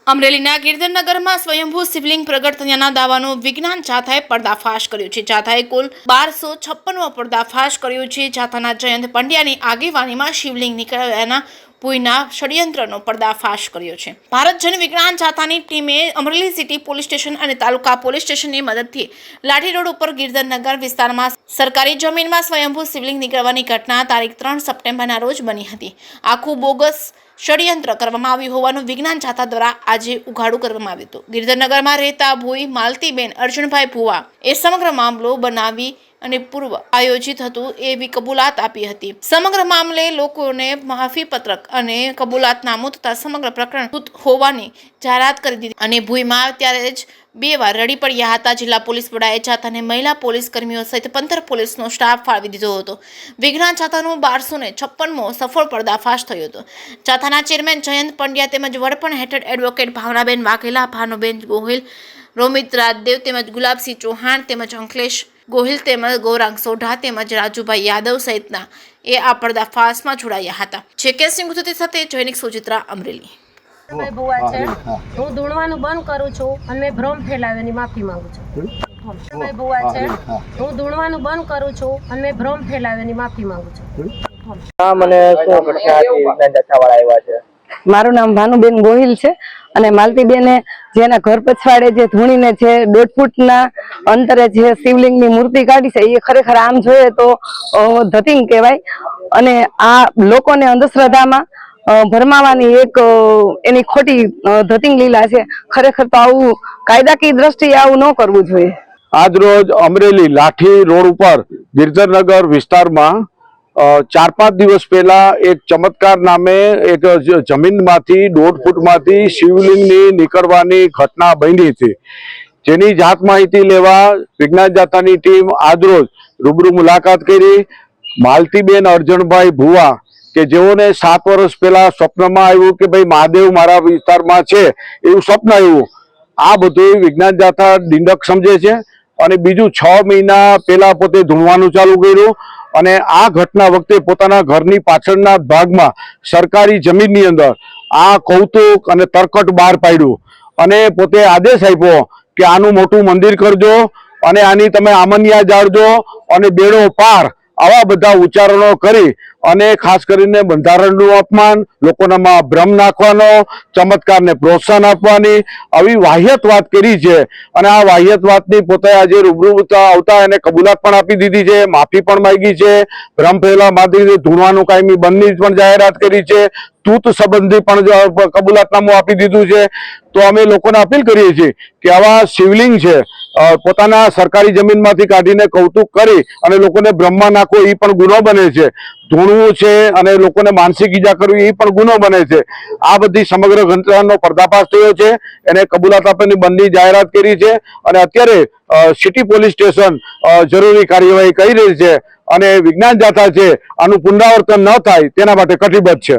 અમરેલીના ગિરધરનગરમાં સ્વયંભૂ શિવલિંગ પ્રગટ થયાના દાવાનો વિજ્ઞાન જાથાએ પર્દાફાશ કર્યો છે। જાથાએ કુલ 1256મો પર્દાફાશ કર્યો છે। જાથાના જયંત પંડ્યાની આગેવાનીમાં શિવલિંગ નીકળ્યાના ભૂઈના ષડયંત્રનો પર્દાફાશ કર્યો છે। ભારત જન વિજ્ઞાન જાથાની ટીમે અમરેલી સિટી પોલીસ સ્ટેશન અને તાલુકા પોલીસ સ્ટેશનની મદદથી લાઠી રોડ ઉપર ગિરધરનગર વિસ્તારમાં સરકારી જમીનમાં સ્વયંભૂ શિવલિંગ નીકળવાની ઘટના તારીખ 3 સપ્ટેમ્બરના રોજ બની હતી। આખું બોગસ ષડયંત્ર કરવામાં આવ્યું હોવાનું વિજ્ઞાન જાથા દ્વારા આજે ઉઘાડું કરવામાં આવ્યું હતું। ગિરધરનગરમાં રહેતા ભૂઈ માલતીબેન અર્જુનભાઈ ભુવા એ સમગ્ર મામલો બનાવી અને પૂર્વ આયોજિત હતું એવી કબૂલાત આપી હતી। સમગ્ર મામલે લોકોને માફી પત્રક અને કબૂલાતનામું તથા સમગ્ર પ્રકરણ હોવાની જાહેરાત કરી દીધી અને ભૂઈમાં ત્યારે જ 2 વાર રડી પડ્યા હતા। જિલ્લા પોલીસ વડાએ જાથાને મહિલા પોલીસ કર્મીઓ સહિત 15 પોલીસનો સ્ટાફ ફાળવી દીધો હતો। વિજ્ઞાન જાથાનો 1256મો સફળ પર્દાફાશ થયો હતો। જાથાના ચેરમેન જયંત પંડ્યા તેમજ વડપણ હેઠળ એડવોકેટ ભાવનાબેન વાઘેલા, ભાનુબેન ગોહિલ, રોમિત રાજદેવ તેમજ ગુલાબસિંહ ચૌહાણ તેમજ અંકલેશ ગોહિલ તેમજ ગૌરાંગ સોઢા તેમજ રાજુભાઈ યાદવ સહિતના એ આ પર્દાફાશમાં જોડાયા હતા। જેકેસિંહ ગુજતી સાથે જૈનિક સુચિત્રા અમરેલી। ભુવા છે, હું ધૂણવાનું બંધ કરું છું અને મેં ભ્રમ ફેલાવ્યાની માફી માંગુ છું। ભુવા છે, હું ધૂણવાનું બંધ કરું છું અને મેં ભ્રમ ફેલાવ્યાની માફી માંગુ છું। મારું નામ ભાનુબેન ગોહિલ છે અને માલતીબેને જેના ઘર પછવાડે જે ધૂણીને જે 1.5 ફૂટના અંતરે જે શિવલિંગની મૂર્તિ કાઢી છે એ ખરેખર આમ જોઈએ તો ધતિંગ કહેવાય અને આ લોકોને અંધશ્રદ્ધામાં ભરમાવાની એક એની ખોટી ધતિંગ લીલા છે। ખરેખર તો આવું કાયદાકીય દ્રષ્ટિએ આવું ન કરવું જોઈએ। આજ રોજ અમરેલી લાઠી રોડ ઉપર ગિરધરનગર વિસ્તારમાં 4-5 દિવસ પહેલા એક ચમત્કાર નામે એક જમીનમાંથી 1.5 ફૂટમાંથી શિવલિંગની નીકળવાની ઘટના બની હતી, જેની જાત માહિતી લેવા વિજ્ઞાન જાથાની ટીમ આજરોજ રૂબરૂ મુલાકાત કરી। માલતીબેન અર્જણભાઈ ભુવા કે જેઓને 7 વર્ષ પહેલા સ્વપ્નમાં આવ્યું કે ભાઈ મહાદેવ મારા વિસ્તારમાં છે એવું સ્વપ્ન આવ્યું। આ બધું વિજ્ઞાન જાથા દિંડક સમજે છે અને બીજું 6 મહિના પહેલા પોતે ધૂણવાનું ચાલુ કર્યું અને આ ઘટના વખતે પોતાના ઘરની પાછળના ભાગમાં સરકારી જમીનની અંદર આ કૌતુક અને તરકટ બહાર પાડ્યું અને પોતે આદેશ આપ્યો કે આનું મોટું મંદિર કરજો અને આની તમે આમનિયા જાળજો અને બેડો પાર, આવા બધા ઉચ્ચારણો કરી અને ખાસ કરીને બંધારણનું અપમાન, લોકોનામાં ભ્રમ નાખવાનો, ચમત્કારને પ્રોત્સાહન આપવાની આવી વાહિયાત વાત કરી છે અને આ વાહિયાત વાતની પોતે આજે રૂબરૂ આવતા એને કબૂલાત પણ આપી દીધી છે, માફી પણ માંગી છે, ભ્રમ ફેલા માથી ધૂણવાનું કાયમી બંધની પણ જાહેરાત કરી છે, તૂત સંબંધી પણ કબૂલાતનામું આપી દીધું છે। તો અમે લોકોને અપીલ કરીએ છીએ કે આવા શિવલિંગ છે પોતાના સરકારી જમીનમાંથી કાઢીને કૌતુક કરી અને લોકોને બ્રહ્મા નાખવો એ પણ ગુનો બને છે, ધૂણવું છે અને લોકોને માનસિક ઈજા કરવી એ પણ ગુનો બને છે। આ બધી સમગ્ર ઘટનાનો પર્દાફાશ થયો છે, એને કબૂલાત આપવાની બંધની જાહેરાત કરી છે અને અત્યારે સિટી પોલીસ સ્ટેશન જરૂરી કાર્યવાહી કરી રહી છે અને વિજ્ઞાન જાથા છે આનું પુનરાવર્તન ન થાય તેના માટે કટિબદ્ધ છે।